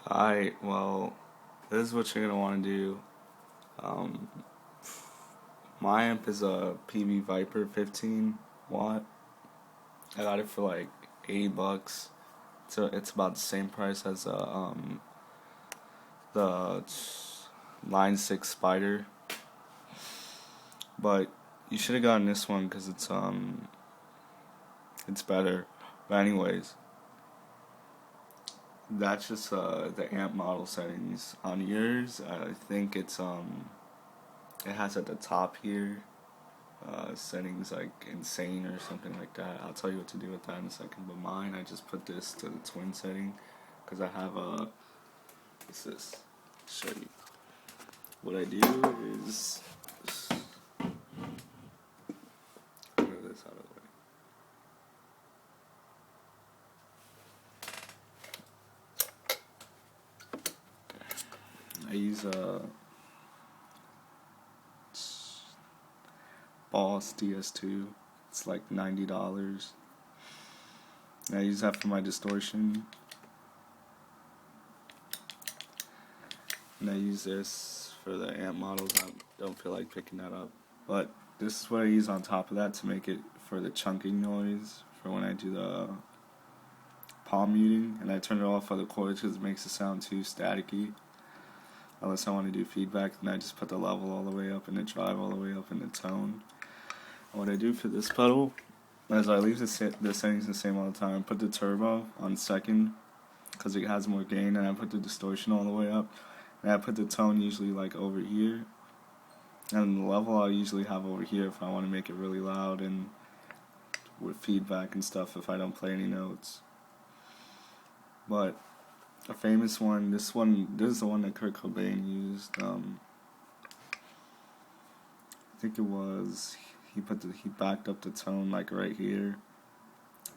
Alright, well, this is what you're gonna want to do. Um, my amp is a PV Viper 15 watt. I got it for like $80. So it's about the same price as the Line 6 Spider, but you should have gotten this one because it's better. But anyways, that's just the amp model settings. On yours, I think it has at the top here settings like insane or something like that. I'll tell you what to do with that in a second. But mine, I just put this to the twin setting because I have what's this? Show you. What I do is just move this out of the way. I use a Boss DS2. It's like $90. And I use that for my distortion. And I use this for the amp models. I don't feel like picking that up. But this is what I use on top of that to make it for the chunking noise for when I do the palm muting. And I turn it off for the chords because it makes it sound too staticky. Unless I want to do feedback, then I just put the level all the way up and the drive all the way up and the tone. And what I do for this pedal is I leave the settings the same all the time. I put the turbo on second because it has more gain, and I put the distortion all the way up. And I put the tone usually like over here. And the level I'll usually have over here if I want to make it really loud and with feedback and stuff if I don't play any notes. But a famous one, this is the one that Kurt Cobain used. I think it was he backed up the tone like right here,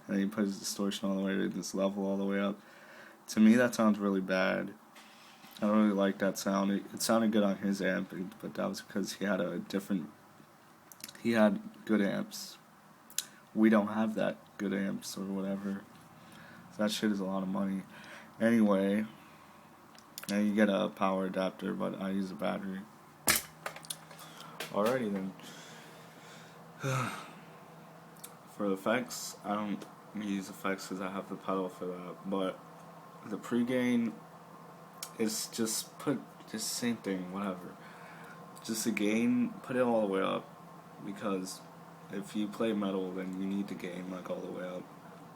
and then he put his distortion all the way to this level all the way up. To me, that sounds really bad. I don't really like that sound. It sounded good on his amp, but that was because he had good amps. We don't have that good amps or whatever. So that shit is a lot of money. Anyway, now you get a power adapter, but I use a battery. Alrighty then. For effects, I don't use effects because I have the pedal for that. But the pre-gain is just same thing, whatever. Just the gain, put it all the way up, because if you play metal, then you need the gain like all the way up.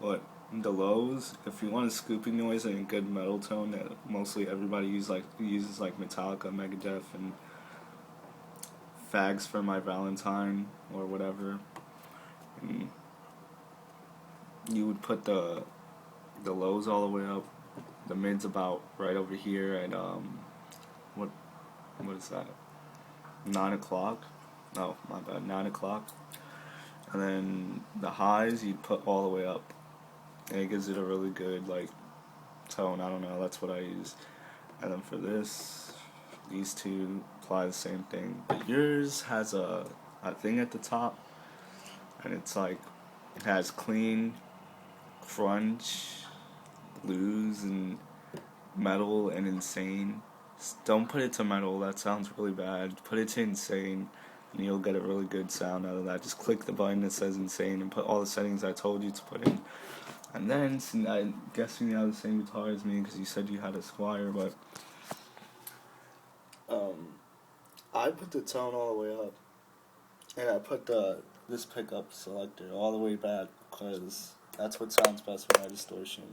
But the lows, if you want a scooping noise and a good metal tone that mostly everybody uses like Metallica, Megadeth, and Fags for My Valentine or whatever, and you would put the lows all the way up, the mids about right over here at what is that? 9 o'clock? Oh, my bad, 9 o'clock. And then the highs you'd put all the way up, and it gives it a really good like tone. I don't know, that's what I use. And then for this, these two apply the same thing, but yours has a thing at the top, and it's like it has clean, crunch, blues, and metal, and insane. Don't put it to metal, that sounds really bad. Put it to insane, and you'll get a really good sound out of that. Just click the button that says insane and put all the settings I told you to put in. And then, I'm guessing you have the same guitar as me because you said you had a Squier, but I put the tone all the way up, and I put this pickup selector all the way back because that's what sounds best with my distortion.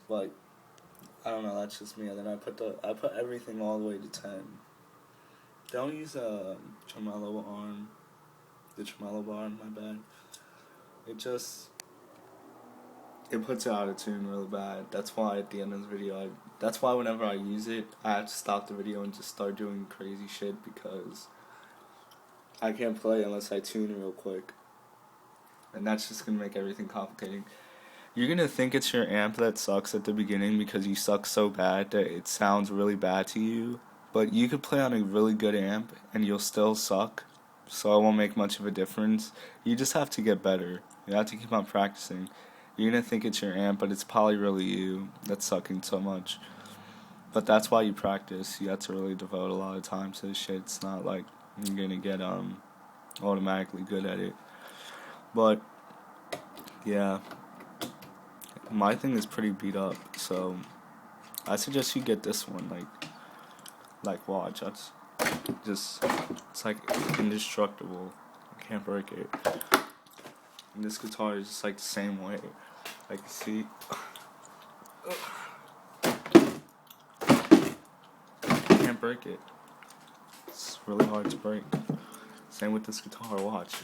But I don't know, that's just me. And then I put everything all the way to 10. Don't use a tremolo arm, the tremolo bar, my bad. It puts it out of tune really bad. That's why at the end of the video, that's why whenever I use it, I have to stop the video and just start doing crazy shit because I can't play unless I tune it real quick. And that's just gonna make everything complicated. You're gonna think it's your amp that sucks at the beginning because you suck so bad that it sounds really bad to you. But you could play on a really good amp and you'll still suck, so it won't make much of a difference. You just have to get better. You have to keep on practicing. You're gonna think it's your amp, but it's probably really you that's sucking so much. But that's why you practice. You have to really devote a lot of time to this shit. It's not like you're gonna get automatically good at it. But yeah, my thing is pretty beat up, so I suggest you get this one. Like watch. That's just, it's like indestructible. You can't break it. And this guitar is just like the same way. Like, see, you can't break it. It's really hard to break. Same with this guitar. Watch.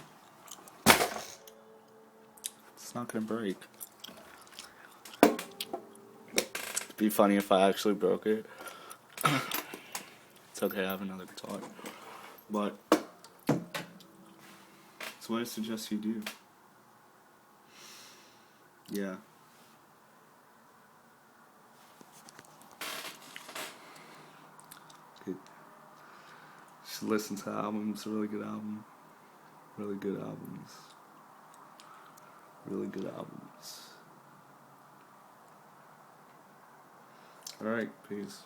It's not gonna break. It'd be funny if I actually broke it. It's okay, I have another guitar. But that's what I suggest you do. Yeah. You should listen to the album. It's a really good album. Really good albums. Really good albums. Alright, peace.